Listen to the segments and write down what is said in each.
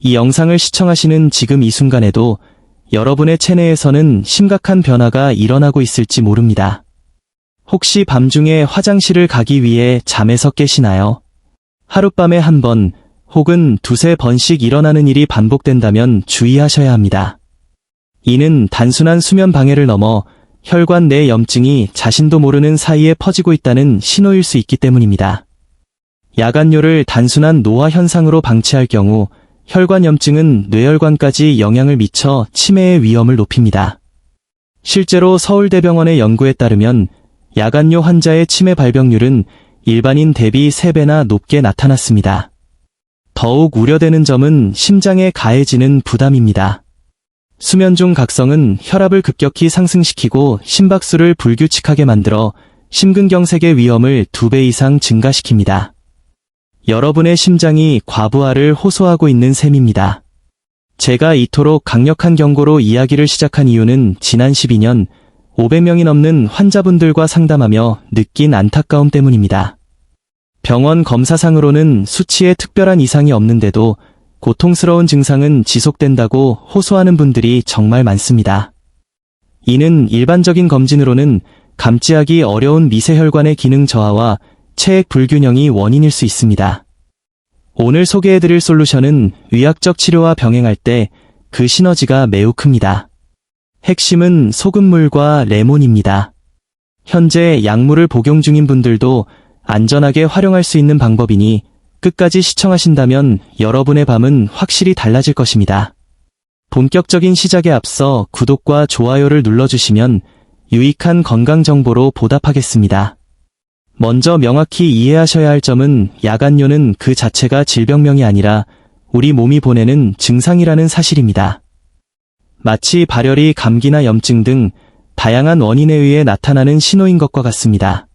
이 영상을 시청하시는 지금 이 순간에도 여러분의 체내에서는 심각한 변화가 일어나고 있을지 모릅니다. 혹시 밤중에 화장실을 가기 위해 잠에서 깨시나요? 하룻밤에 한 번 혹은 두세 번씩 일어나는 일이 반복된다면 주의하셔야 합니다. 이는 단순한 수면 방해를 넘어 혈관 내 염증이 자신도 모르는 사이에 퍼지고 있다는 신호일 수 있기 때문입니다. 야간뇨를 단순한 노화 현상으로 방치할 경우 혈관 염증은 뇌혈관까지 영향을 미쳐 치매의 위험을 높입니다. 실제로 서울대병원의 연구에 따르면 야간뇨 환자의 치매 발병률은 일반인 대비 3배나 높게 나타났습니다. 더욱 우려되는 점은 심장에 가해지는 부담입니다. 수면 중 각성은 혈압을 급격히 상승시키고 심박수를 불규칙하게 만들어 심근경색의 위험을 2배 이상 증가시킵니다. 여러분의 심장이 과부하를 호소하고 있는 셈입니다. 제가 이토록 강력한 경고로 이야기를 시작한 이유는 지난 12년 500명이 넘는 환자분들과 상담하며 느낀 안타까움 때문입니다. 병원 검사상으로는 수치에 특별한 이상이 없는데도 고통스러운 증상은 지속된다고 호소하는 분들이 정말 많습니다. 이는 일반적인 검진으로는 감지하기 어려운 미세혈관의 기능 저하와 체액 불균형이 원인일 수 있습니다. 오늘 소개해드릴 솔루션은 의학적 치료와 병행할 때 그 시너지가 매우 큽니다. 핵심은 소금물과 레몬입니다. 현재 약물을 복용 중인 분들도 안전하게 활용할 수 있는 방법이니 끝까지 시청하신다면 여러분의 밤은 확실히 달라질 것입니다. 본격적인 시작에 앞서 구독과 좋아요를 눌러주시면 유익한 건강 정보로 보답하겠습니다. 먼저 명확히 이해하셔야 할 점은 야간뇨는 그 자체가 질병명이 아니라 우리 몸이 보내는 증상이라는 사실입니다. 마치 발열이 감기나 염증 등 다양한 원인에 의해 나타나는 신호인 것과 같습니다.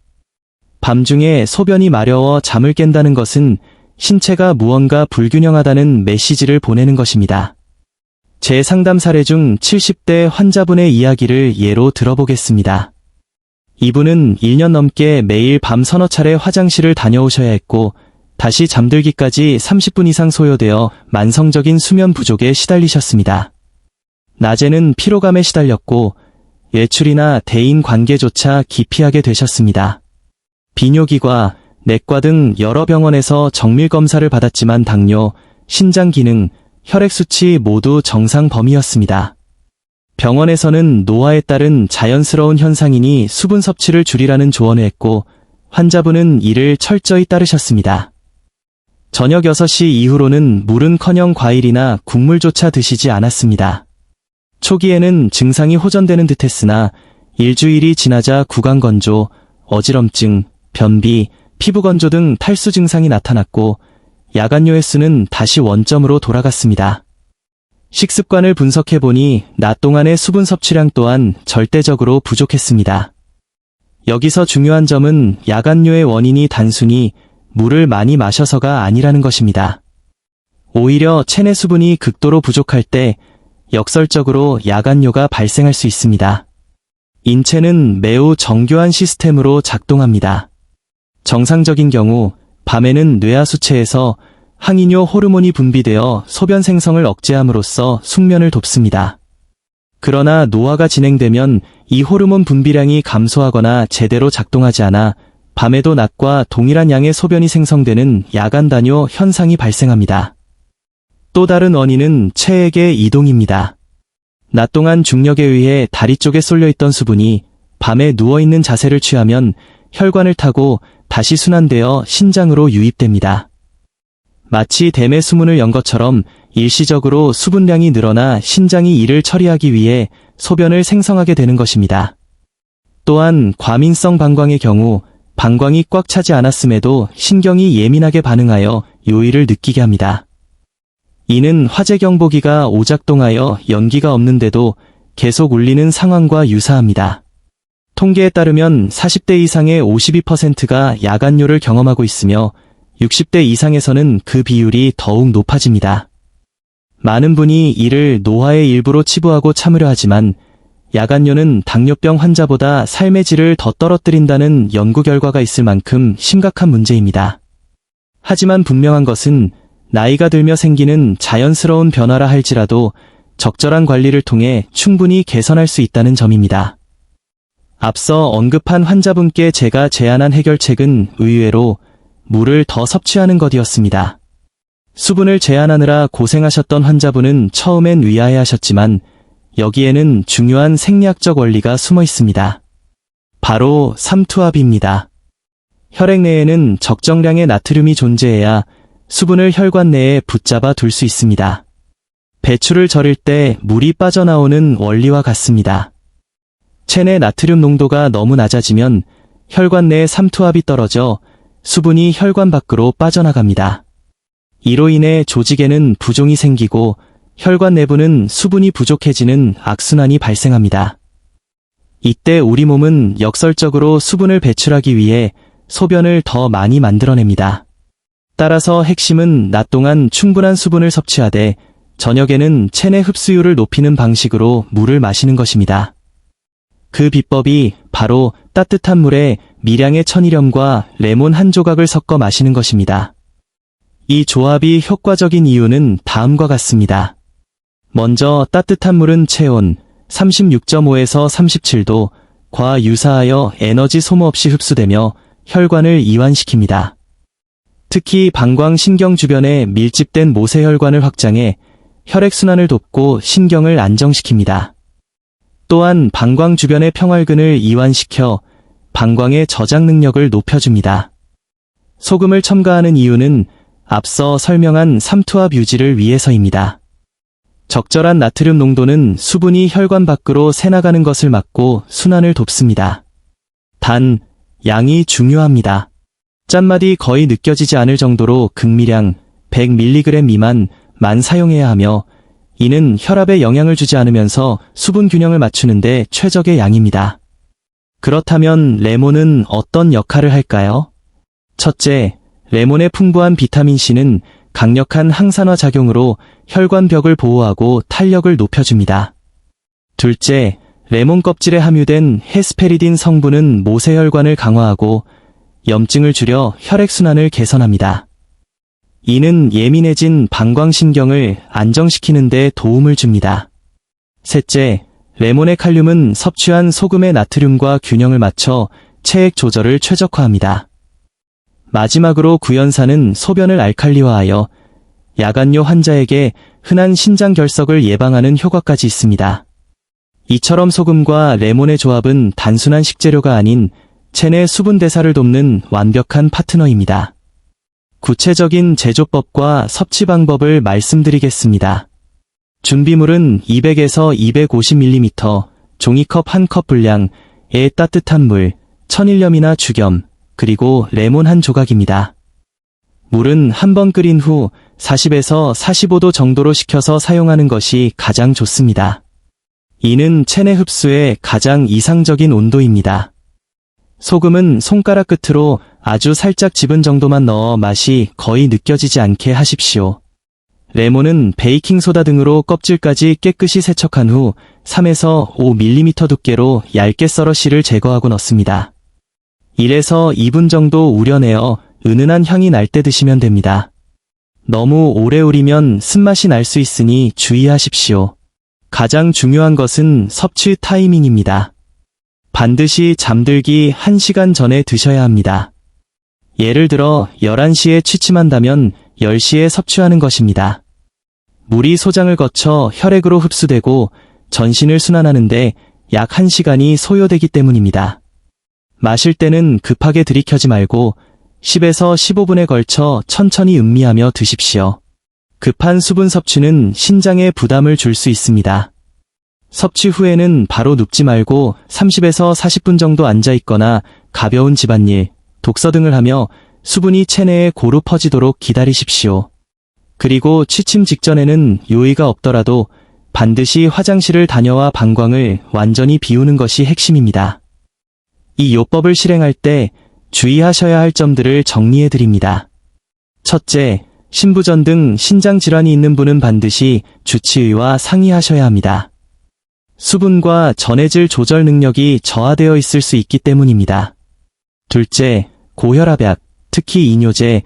밤중에 소변이 마려워 잠을 깬다는 것은 신체가 무언가 불균형하다는 메시지를 보내는 것입니다. 제 상담 사례 중 70대 환자분의 이야기를 예로 들어보겠습니다. 이분은 1년 넘게 매일 밤 서너 차례 화장실을 다녀오셔야 했고 다시 잠들기까지 30분 이상 소요되어 만성적인 수면 부족에 시달리셨습니다. 낮에는 피로감에 시달렸고 외출이나 대인 관계조차 기피하게 되셨습니다. 비뇨기과, 내과 등 여러 병원에서 정밀 검사를 받았지만 당뇨, 신장 기능, 혈액 수치 모두 정상 범위였습니다. 병원에서는 노화에 따른 자연스러운 현상이니 수분 섭취를 줄이라는 조언을 했고 환자분은 이를 철저히 따르셨습니다. 저녁 6시 이후로는 물은커녕 과일이나 국물조차 드시지 않았습니다. 초기에는 증상이 호전되는 듯했으나 일주일이 지나자 구강건조, 어지럼증, 변비, 피부건조 등 탈수 증상이 나타났고 야간뇨 횟수는 다시 원점으로 돌아갔습니다. 식습관을 분석해보니 낮 동안의 수분 섭취량 또한 절대적으로 부족했습니다. 여기서 중요한 점은 야간뇨의 원인이 단순히 물을 많이 마셔서가 아니라는 것입니다. 오히려 체내 수분이 극도로 부족할 때 역설적으로 야간뇨가 발생할 수 있습니다. 인체는 매우 정교한 시스템으로 작동합니다. 정상적인 경우 밤에는 뇌하수체에서 항이뇨 호르몬이 분비되어 소변 생성을 억제함으로써 숙면을 돕습니다. 그러나 노화가 진행되면 이 호르몬 분비량이 감소하거나 제대로 작동하지 않아 밤에도 낮과 동일한 양의 소변이 생성되는 야간다뇨 현상이 발생합니다. 또 다른 원인은 체액의 이동입니다. 낮 동안 중력에 의해 다리 쪽에 쏠려있던 수분이 밤에 누워있는 자세를 취하면 혈관을 타고 다시 순환되어 신장으로 유입됩니다. 마치 댐에 수문을 연 것처럼 일시적으로 수분량이 늘어나 신장이 이를 처리하기 위해 소변을 생성하게 되는 것입니다. 또한 과민성 방광의 경우 방광이 꽉 차지 않았음에도 신경이 예민하게 반응하여 요일을 느끼게 합니다. 이는 화재경보기가 오작동하여 연기가 없는데도 계속 울리는 상황과 유사합니다. 통계에 따르면 40대 이상의 52%가 야간뇨를 경험하고 있으며 60대 이상에서는 그 비율이 더욱 높아집니다. 많은 분이 이를 노화의 일부로 치부하고 참으려 하지만 야간뇨는 당뇨병 환자보다 삶의 질을 더 떨어뜨린다는 연구 결과가 있을 만큼 심각한 문제입니다. 하지만 분명한 것은 나이가 들며 생기는 자연스러운 변화라 할지라도 적절한 관리를 통해 충분히 개선할 수 있다는 점입니다. 앞서 언급한 환자분께 제가 제안한 해결책은 의외로 물을 더 섭취하는 것이었습니다. 수분을 제한하느라 고생하셨던 환자분은 처음엔 의아해하셨지만 여기에는 중요한 생리학적 원리가 숨어 있습니다. 바로 삼투압입니다. 혈액 내에는 적정량의 나트륨이 존재해야 수분을 혈관 내에 붙잡아 둘 수 있습니다. 배출을 저릴 때 물이 빠져나오는 원리와 같습니다. 체내 나트륨 농도가 너무 낮아지면 혈관 내에 삼투압이 떨어져 수분이 혈관 밖으로 빠져나갑니다. 이로 인해 조직에는 부종이 생기고 혈관 내부는 수분이 부족해지는 악순환이 발생합니다. 이때 우리 몸은 역설적으로 수분을 배출하기 위해 소변을 더 많이 만들어냅니다. 따라서 핵심은 낮 동안 충분한 수분을 섭취하되 저녁에는 체내 흡수율을 높이는 방식으로 물을 마시는 것입니다. 그 비법이 바로 따뜻한 물에 미량의 천일염과 레몬 한 조각을 섞어 마시는 것입니다. 이 조합이 효과적인 이유는 다음과 같습니다. 먼저 따뜻한 물은 체온 36.5에서 37도과 유사하여 에너지 소모 없이 흡수되며 혈관을 이완시킵니다. 특히 방광신경 주변에 밀집된 모세혈관을 확장해 혈액순환을 돕고 신경을 안정시킵니다. 또한 방광 주변의 평활근을 이완시켜 방광의 저장 능력을 높여줍니다. 소금을 첨가하는 이유는 앞서 설명한 삼투압 유지를 위해서입니다. 적절한 나트륨 농도는 수분이 혈관 밖으로 새나가는 것을 막고 순환을 돕습니다. 단, 양이 중요합니다. 짠맛이 거의 느껴지지 않을 정도로 극미량 100mg 미만만 사용해야 하며 이는 혈압에 영향을 주지 않으면서 수분 균형을 맞추는데 최적의 양입니다. 그렇다면 레몬은 어떤 역할을 할까요? 첫째, 레몬의 풍부한 비타민C는 강력한 항산화 작용으로 혈관 벽을 보호하고 탄력을 높여줍니다. 둘째, 레몬 껍질에 함유된 헤스페리딘 성분은 모세혈관을 강화하고 염증을 줄여 혈액순환을 개선합니다. 이는 예민해진 방광신경을 안정시키는 데 도움을 줍니다. 셋째, 레몬의 칼륨은 섭취한 소금의 나트륨과 균형을 맞춰 체액 조절을 최적화합니다. 마지막으로 구연산은 소변을 알칼리화하여 야간뇨 환자에게 흔한 신장 결석을 예방하는 효과까지 있습니다. 이처럼 소금과 레몬의 조합은 단순한 식재료가 아닌 체내 수분 대사를 돕는 완벽한 파트너입니다. 구체적인 제조법과 섭취 방법을 말씀드리겠습니다. 준비물은 200에서 250ml, 종이컵 1컵 분량의 따뜻한 물, 천일염이나 죽염, 그리고 레몬 한 조각입니다. 물은 한 번 끓인 후 40에서 45도 정도로 식혀서 사용하는 것이 가장 좋습니다. 이는 체내 흡수의 가장 이상적인 온도입니다. 소금은 손가락 끝으로 아주 살짝 집은 정도만 넣어 맛이 거의 느껴지지 않게 하십시오. 레몬은 베이킹소다 등으로 껍질까지 깨끗이 세척한 후 3에서 5mm 두께로 얇게 썰어 씨를 제거하고 넣습니다. 1에서 2분 정도 우려내어 은은한 향이 날 때 드시면 됩니다. 너무 오래 우리면 쓴맛이 날 수 있으니 주의하십시오. 가장 중요한 것은 섭취 타이밍입니다. 반드시 잠들기 1시간 전에 드셔야 합니다. 예를 들어 11시에 취침한다면 10시에 섭취하는 것입니다. 물이 소장을 거쳐 혈액으로 흡수되고 전신을 순환하는데 약 1시간이 소요되기 때문입니다. 마실 때는 급하게 들이켜지 말고 10에서 15분에 걸쳐 천천히 음미하며 드십시오. 급한 수분 섭취는 신장에 부담을 줄 수 있습니다. 섭취 후에는 바로 눕지 말고 30에서 40분 정도 앉아있거나 가벼운 집안일, 독서 등을 하며 수분이 체내에 고루 퍼지도록 기다리십시오. 그리고 취침 직전에는 요의가 없더라도 반드시 화장실을 다녀와 방광을 완전히 비우는 것이 핵심입니다. 이 요법을 실행할 때 주의하셔야 할 점들을 정리해드립니다. 첫째, 신부전 등 신장질환이 있는 분은 반드시 주치의와 상의하셔야 합니다. 수분과 전해질 조절 능력이 저하되어 있을 수 있기 때문입니다. 둘째, 고혈압약, 특히 이뇨제,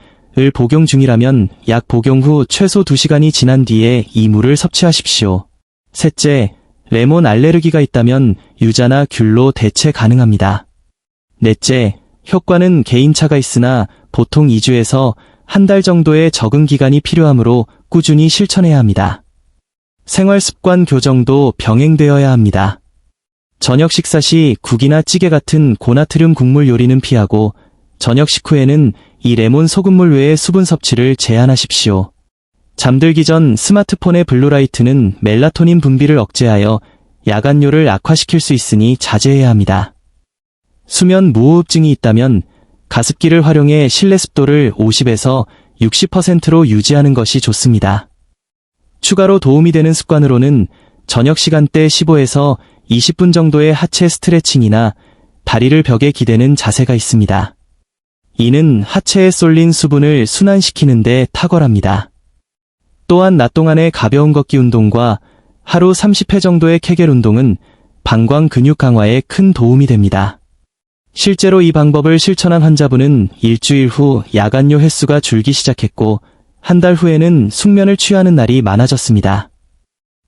복용 중이라면 약 복용 후 최소 2시간이 지난 뒤에 이 물을 섭취하십시오. 셋째, 레몬 알레르기가 있다면 유자나 귤로 대체 가능합니다. 넷째, 효과는 개인차가 있으나 보통 2주에서 한 달 정도의 적응 기간이 필요하므로 꾸준히 실천해야 합니다. 생활습관 교정도 병행되어야 합니다. 저녁 식사 시 국이나 찌개 같은 고나트륨 국물 요리는 피하고 저녁 식후에는 이 레몬 소금물 외의 수분 섭취를 제한하십시오. 잠들기 전 스마트폰의 블루라이트는 멜라토닌 분비를 억제하여 야간뇨를 악화시킬 수 있으니 자제해야 합니다. 수면 무호흡증이 있다면 가습기를 활용해 실내 습도를 50에서 60%로 유지하는 것이 좋습니다. 추가로 도움이 되는 습관으로는 저녁 시간대 15에서 20분 정도의 하체 스트레칭이나 다리를 벽에 기대는 자세가 있습니다. 이는 하체에 쏠린 수분을 순환시키는 데 탁월합니다. 또한 낮 동안의 가벼운 걷기 운동과 하루 30회 정도의 케겔 운동은 방광 근육 강화에 큰 도움이 됩니다. 실제로 이 방법을 실천한 환자분은 일주일 후 야간뇨 횟수가 줄기 시작했고 한 달 후에는 숙면을 취하는 날이 많아졌습니다.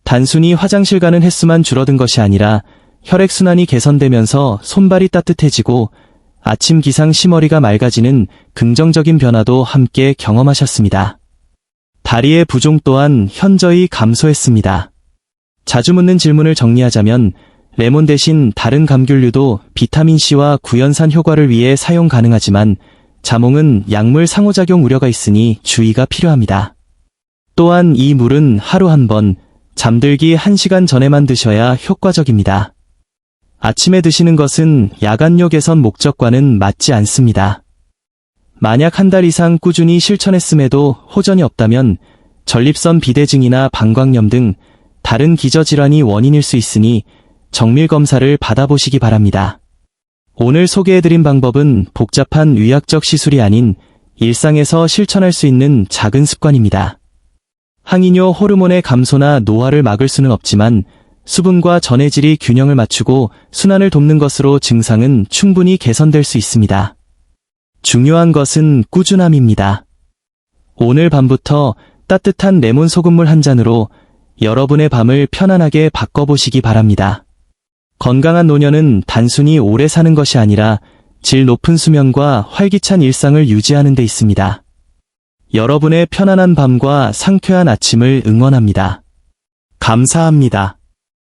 단순히 화장실 가는 횟수만 줄어든 것이 아니라 혈액순환이 개선되면서 손발이 따뜻해지고 아침 기상 시머리가 맑아지는 긍정적인 변화도 함께 경험하셨습니다. 다리의 부종 또한 현저히 감소했습니다. 자주 묻는 질문을 정리하자면 레몬 대신 다른 감귤류도 비타민C와 구연산 효과를 위해 사용 가능하지만 자몽은 약물 상호작용 우려가 있으니 주의가 필요합니다. 또한 이 물은 하루 한 번, 잠들기 1시간 전에만 드셔야 효과적입니다. 아침에 드시는 것은 야간뇨 개선 목적과는 맞지 않습니다. 만약 한 달 이상 꾸준히 실천했음에도 호전이 없다면 전립선 비대증이나 방광염 등 다른 기저질환이 원인일 수 있으니 정밀검사를 받아보시기 바랍니다. 오늘 소개해드린 방법은 복잡한 의학적 시술이 아닌 일상에서 실천할 수 있는 작은 습관입니다. 항이뇨 호르몬의 감소나 노화를 막을 수는 없지만 수분과 전해질이 균형을 맞추고 순환을 돕는 것으로 증상은 충분히 개선될 수 있습니다. 중요한 것은 꾸준함입니다. 오늘 밤부터 따뜻한 레몬 소금물 한 잔으로 여러분의 밤을 편안하게 바꿔보시기 바랍니다. 건강한 노년은 단순히 오래 사는 것이 아니라 질 높은 수면과 활기찬 일상을 유지하는 데 있습니다. 여러분의 편안한 밤과 상쾌한 아침을 응원합니다. 감사합니다.